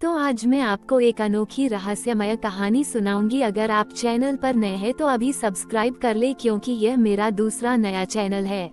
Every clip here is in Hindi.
तो आज मैं आपको एक अनोखी रहस्यमय कहानी सुनाऊंगी। अगर आप चैनल पर नए हैं तो अभी सब्सक्राइब कर ले, क्योंकि यह मेरा दूसरा नया चैनल है।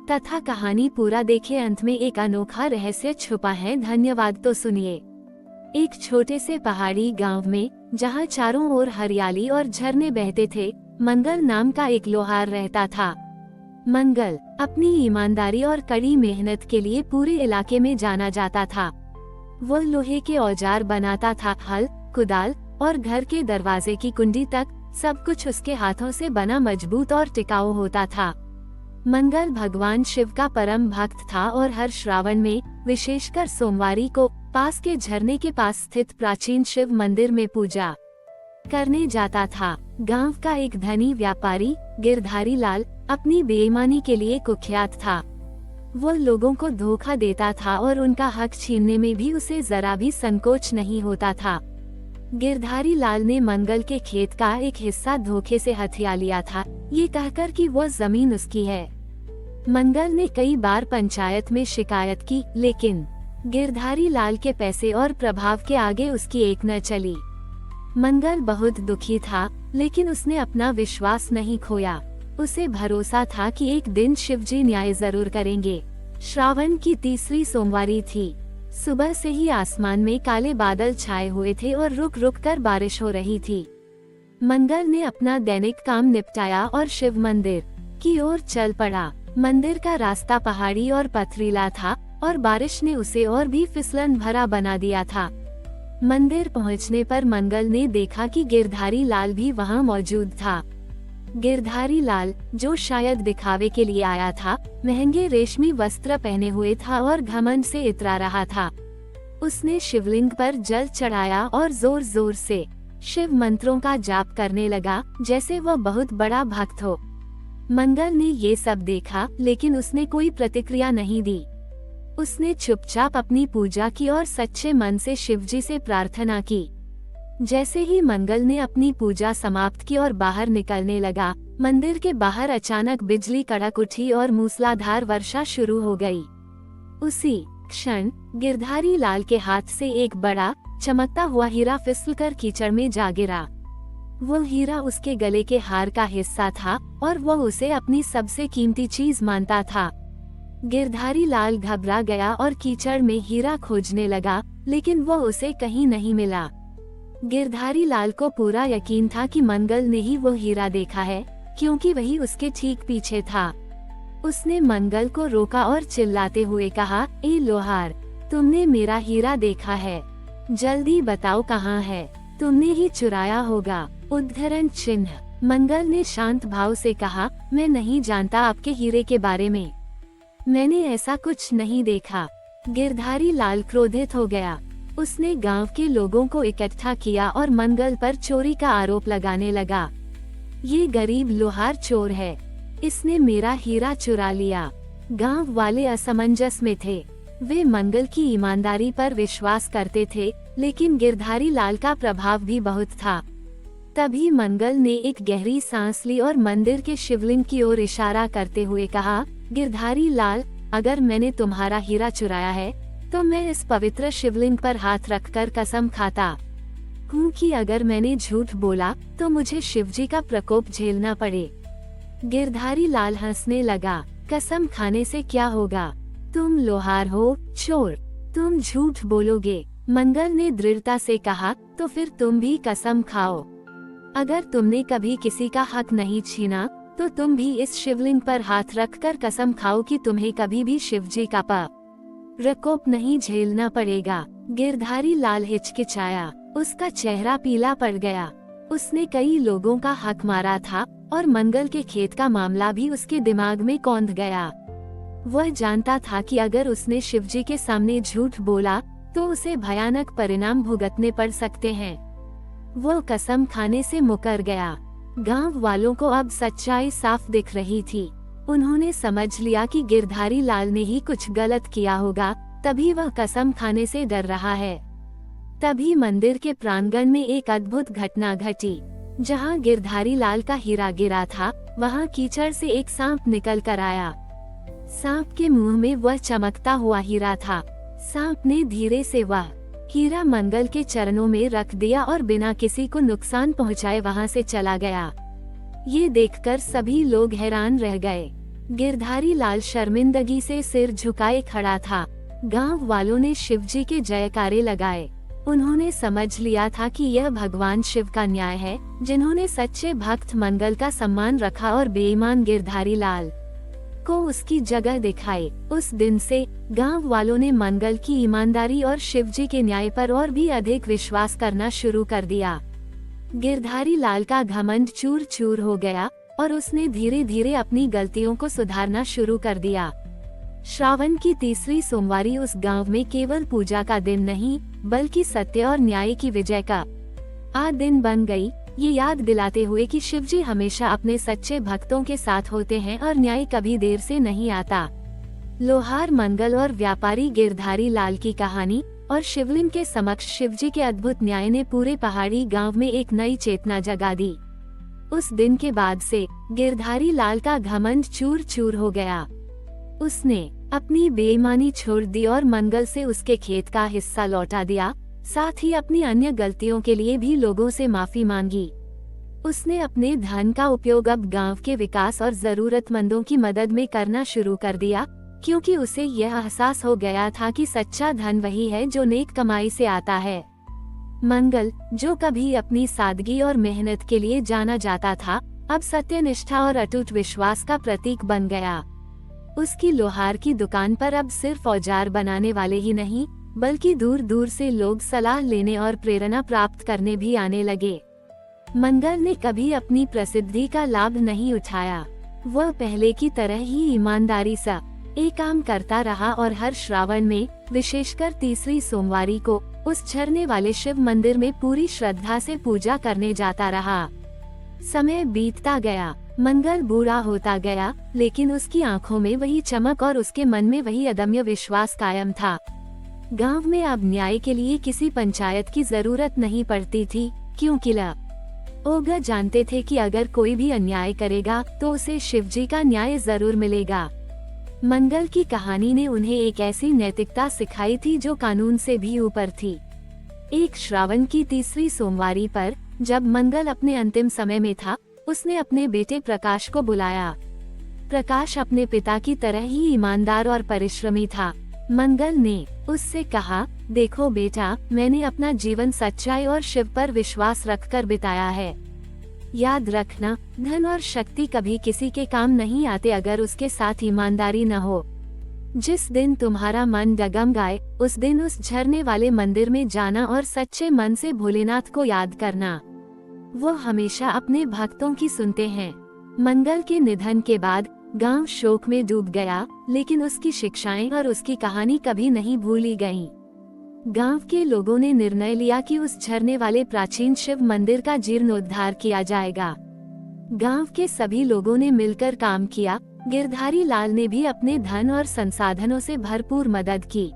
तथा कहानी पूरा देखे, अंत में एक अनोखा रहस्य छुपा है। धन्यवाद। तो सुनिए। एक छोटे से पहाड़ी गांव में, जहां चारों ओर हरियाली और झरने बहते थे, मंगल नाम का एक लोहार रहता था। मंगल अपनी ईमानदारी और कड़ी मेहनत के लिए पूरे इलाके में जाना जाता था। वह लोहे के औजार बनाता था, हल, कुदाल और घर के दरवाजे की कुंडी तक सब कुछ उसके हाथों से बना मजबूत और टिकाऊ होता था। मंगल भगवान शिव का परम भक्त था और हर श्रावण में, विशेषकर सोमवारी को, पास के झरने के पास स्थित प्राचीन शिव मंदिर में पूजा करने जाता था। गांव का एक धनी व्यापारी गिरधारी लाल अपनी बेईमानी के लिए कुख्यात था। वो लोगों को धोखा देता था और उनका हक छीनने में भी उसे जरा भी संकोच नहीं होता था। गिरधारी लाल ने मंगल के खेत का एक हिस्सा धोखे से हथिया लिया था, ये कहकर कि वो जमीन उसकी है। मंगल ने कई बार पंचायत में शिकायत की, लेकिन गिरधारी लाल के पैसे और प्रभाव के आगे उसकी एक न चली। मंगल बहुत दुखी था, लेकिन उसने अपना विश्वास नहीं खोया। उसे भरोसा था कि एक दिन शिवजी न्याय जरूर करेंगे। श्रावण की तीसरी सोमवारी थी। सुबह से ही आसमान में काले बादल छाए हुए थे और रुक रुक कर बारिश हो रही थी। मंगल ने अपना दैनिक काम निपटाया और शिव मंदिर की ओर चल पड़ा। मंदिर का रास्ता पहाड़ी और पथरीला था और बारिश ने उसे और भी फिसलन भरा बना दिया था। मंदिर पहुंचने पर मंगल ने देखा कि गिरधारी लाल भी वहां मौजूद था। गिरधारी लाल, जो शायद दिखावे के लिए आया था, महंगे रेशमी वस्त्र पहने हुए था और घमंड से इतरा रहा था। उसने शिवलिंग पर जल चढ़ाया और जोर जोर से शिव मंत्रों का जाप करने लगा, जैसे वह बहुत बड़ा भक्त हो। मंगल ने ये सब देखा, लेकिन उसने कोई प्रतिक्रिया नहीं दी। उसने चुपचाप अपनी पूजा की और सच्चे मन से शिवजी से प्रार्थना की। जैसे ही मंगल ने अपनी पूजा समाप्त की और बाहर निकलने लगा, मंदिर के बाहर अचानक बिजली कड़क उठी और मूसलाधार वर्षा शुरू हो गई। उसी क्षण गिरधारी लाल के हाथ से एक बड़ा चमकता हुआ हीरा फिसलकर कीचड़ में जा गिरा। वो हीरा उसके गले के हार का हिस्सा था और वो उसे अपनी सबसे कीमती चीज मानता था। गिरधारी लाल घबरा गया और कीचड़ में हीरा खोजने लगा, लेकिन वो उसे कहीं नहीं मिला। गिरधारी लाल को पूरा यकीन था कि मंगल ने ही वो हीरा देखा है, क्योंकि वही उसके ठीक पीछे था। उसने मंगल को रोका और चिल्लाते हुए कहा, ए लोहार, तुमने मेरा हीरा देखा है? जल्दी बताओ कहाँ है? तुमने ही चुराया होगा। उद्धरण चिन्ह। मंगल ने शांत भाव से कहा, मैं नहीं जानता आपके हीरे के बारे में। मैंने ऐसा कुछ नहीं देखा। गिरधारी लाल क्रोधित हो गया। उसने गांव के लोगों को इकट्ठा किया और मंगल पर चोरी का आरोप लगाने लगा। ये गरीब लोहार चोर है, इसने मेरा हीरा चुरा लिया। गांव वाले असमंजस में थे। वे मंगल की ईमानदारी पर विश्वास करते थे, लेकिन गिरधारी लाल का प्रभाव भी बहुत था। तभी मंगल ने एक गहरी सांस ली और मंदिर के शिवलिंग की ओर इशारा करते हुए कहा, गिरधारी लाल, अगर मैंने तुम्हारा हीरा चुराया है, तो मैं इस पवित्र शिवलिंग पर हाथ रखकर कसम खाता हूँ कि अगर मैंने झूठ बोला तो मुझे शिवजी का प्रकोप झेलना पड़े। गिरधारी लाल हंसने लगा। कसम खाने से क्या होगा? तुम लोहार हो, चोर, तुम झूठ बोलोगे। मंगल ने दृढ़ता से कहा, तो फिर तुम भी कसम खाओ। अगर तुमने कभी किसी का हक नहीं छीना, तो तुम भी इस शिवलिंग पर हाथ रखकर कसम खाओ कि तुम्हें कभी भी शिवजी का प्रकोप नहीं झेलना पड़ेगा। गिरधारी लाल हिचकिचाया। उसका चेहरा पीला पड़ गया। उसने कई लोगों का हक मारा था और मंगल के खेत का मामला भी उसके दिमाग में कौंध गया। वह जानता था कि अगर उसने शिवजी के सामने झूठ बोला तो उसे भयानक परिणाम भुगतने पड़ सकते हैं। वो कसम खाने से मुकर गया। गांव वालों को अब सच्चाई साफ दिख रही थी। उन्होंने समझ लिया कि गिरधारी लाल ने ही कुछ गलत किया होगा, तभी वह कसम खाने से डर रहा है। तभी मंदिर के प्रांगण में एक अद्भुत घटना घटी। जहां गिरधारी लाल का हीरा गिरा था, वहां कीचड़ से एक सांप निकल कर आया। सांप के मुंह में वह चमकता हुआ हीरा था। सांप ने धीरे से वह हीरा मंगल के चरणों में रख दिया और बिना किसी को नुकसान पहुंचाए वहां से चला गया। ये देखकर सभी लोग हैरान रह गए। गिरधारी लाल शर्मिंदगी से सिर झुकाए खड़ा था। गांव वालों ने शिवजी के जयकारे लगाए। उन्होंने समझ लिया था कि यह भगवान शिव का न्याय है, जिन्होंने सच्चे भक्त मंगल का सम्मान रखा और बेईमान गिरधारी लाल को उसकी जगह दिखाई। उस दिन से गांव वालों ने मंगल की ईमानदारी और शिवजी के न्याय पर और भी अधिक विश्वास करना शुरू कर दिया। गिरधारी लाल का घमंड चूर चूर हो गया और उसने धीरे धीरे अपनी गलतियों को सुधारना शुरू कर दिया। श्रावण की तीसरी सोमवारी उस गांव में केवल पूजा का दिन नहीं, बल्कि सत्य और न्याय की विजय का आज दिन बन गई, ये याद दिलाते हुए कि शिवजी हमेशा अपने सच्चे भक्तों के साथ होते हैं और न्याय कभी देर से नहीं आता। लोहार मंगल और व्यापारी गिरधारी लाल की कहानी और शिवलिंग के समक्ष शिवजी के अद्भुत न्याय ने पूरे पहाड़ी गांव में एक नई चेतना जगा दी। उस दिन के बाद से गिरधारी लाल का घमंड चूर चूर हो गया। उसने अपनी बेईमानी छोड़ दी और मंगल से उसके खेत का हिस्सा लौटा दिया। साथ ही अपनी अन्य गलतियों के लिए भी लोगों से माफी मांगी। उसने अपने धन का उपयोग अब गांव के विकास और जरूरतमंदों की मदद में करना शुरू कर दिया, क्योंकि उसे यह एहसास हो गया था कि सच्चा धन वही है जो नेक कमाई से आता है। मंगल, जो कभी अपनी सादगी और मेहनत के लिए जाना जाता था, अब सत्यनिष्ठा और अटूट विश्वास का प्रतीक बन गया। उसकी लोहार की दुकान पर अब सिर्फ औजार बनाने वाले ही नहीं, बल्कि दूर दूर से लोग सलाह लेने और प्रेरणा प्राप्त करने भी आने लगे। मंगल ने कभी अपनी प्रसिद्धि का लाभ नहीं उठाया। वह पहले की तरह ही ईमानदारी से एक काम करता रहा और हर श्रावण में, विशेषकर तीसरी सोमवारी को, उस झरने वाले शिव मंदिर में पूरी श्रद्धा से पूजा करने जाता रहा। समय बीतता गया, मंगल बूढ़ा होता गया, लेकिन उसकी आंखों में वही चमक और उसके मन में वही अदम्य विश्वास कायम था। गांव में अब न्याय के लिए किसी पंचायत की जरूरत नहीं पड़ती थी, क्योंकि लोग जानते थे कि अगर कोई भी अन्याय करेगा तो उसे शिवजी का न्याय जरूर मिलेगा। मंगल की कहानी ने उन्हें एक ऐसी नैतिकता सिखाई थी जो कानून से भी ऊपर थी। एक श्रावण की तीसरी सोमवारी पर, जब मंगल अपने अंतिम समय में था, उसने अपने बेटे प्रकाश को बुलाया। प्रकाश अपने पिता की तरह ही ईमानदार और परिश्रमी था। मंगल ने उससे कहा, देखो बेटा, मैंने अपना जीवन सच्चाई और शिव पर विश्वास रखकर बिताया है। याद रखना, धन और शक्ति कभी किसी के काम नहीं आते अगर उसके साथ ईमानदारी न हो। जिस दिन तुम्हारा मन डगमगाए, उस दिन उस झरने वाले मंदिर में जाना और सच्चे मन से भोलेनाथ को याद करना। वो हमेशा अपने भक्तों की सुनते हैं। मंगल के निधन के बाद गांव शोक में डूब गया, लेकिन उसकी शिक्षाएं और उसकी कहानी कभी नहीं भूली गईं। गांव के लोगों ने निर्णय लिया कि उस झरने वाले प्राचीन शिव मंदिर का जीर्णोद्धार किया जाएगा। गांव के सभी लोगों ने मिलकर काम किया। गिरधारी लाल ने भी अपने धन और संसाधनों से भरपूर मदद की।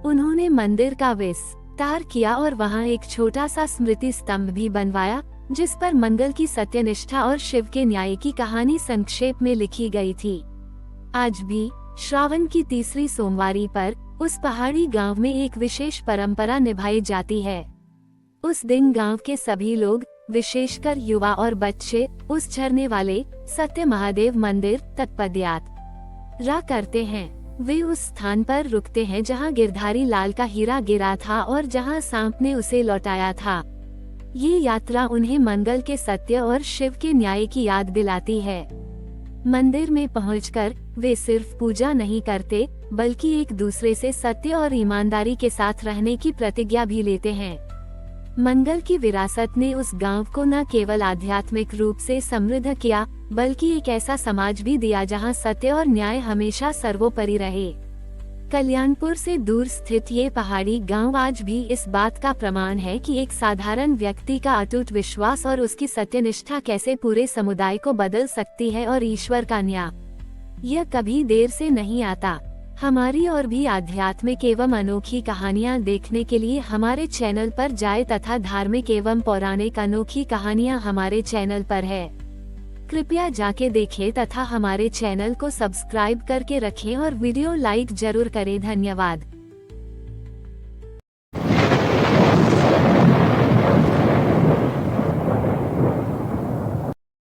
उन्होंने मंदिर का विस्तार किया और वहां एक छोटा सा स्मृति स्तंभ भी बनवाया, जिस पर मंगल की सत्यनिष्ठा और शिव के न्याय की कहानी संक्षेप में लिखी गई थी। आज भी श्रावण की तीसरी सोमवारी पर उस पहाड़ी गांव में एक विशेष परंपरा निभाई जाती है। उस दिन गांव के सभी लोग, विशेषकर युवा और बच्चे, उस झरने वाले सत्य महादेव मंदिर तक पदयात्रा करते हैं। वे उस स्थान पर रुकते हैं जहां गिरधारी लाल का हीरा गिरा था और जहां सांप ने उसे लौटाया था। ये यात्रा उन्हें मंगल के सत्य और शिव के न्याय की याद दिलाती है। मंदिर में पहुंचकर वे सिर्फ पूजा नहीं करते, बल्कि एक दूसरे से सत्य और ईमानदारी के साथ रहने की प्रतिज्ञा भी लेते हैं। मंगल की विरासत ने उस गांव को न केवल आध्यात्मिक रूप से समृद्ध किया, बल्कि एक ऐसा समाज भी दिया जहां सत्य और न्याय हमेशा सर्वोपरि रहे। कल्याणपुर से दूर स्थित ये पहाड़ी गांव आज भी इस बात का प्रमाण है कि एक साधारण व्यक्ति का अटूट विश्वास और उसकी सत्यनिष्ठा कैसे पूरे समुदाय को बदल सकती है और ईश्वर का न्याय यह कभी देर से नहीं आता। हमारी और भी आध्यात्मिक एवं अनोखी कहानियाँ देखने के लिए हमारे चैनल पर जाएं तथा धार्मिक एवं पौराणिक अनोखी कहानियाँ हमारे चैनल पर है। कृपया जाके देखें तथा हमारे चैनल को सब्सक्राइब करके रखें और वीडियो लाइक जरूर करें। धन्यवाद।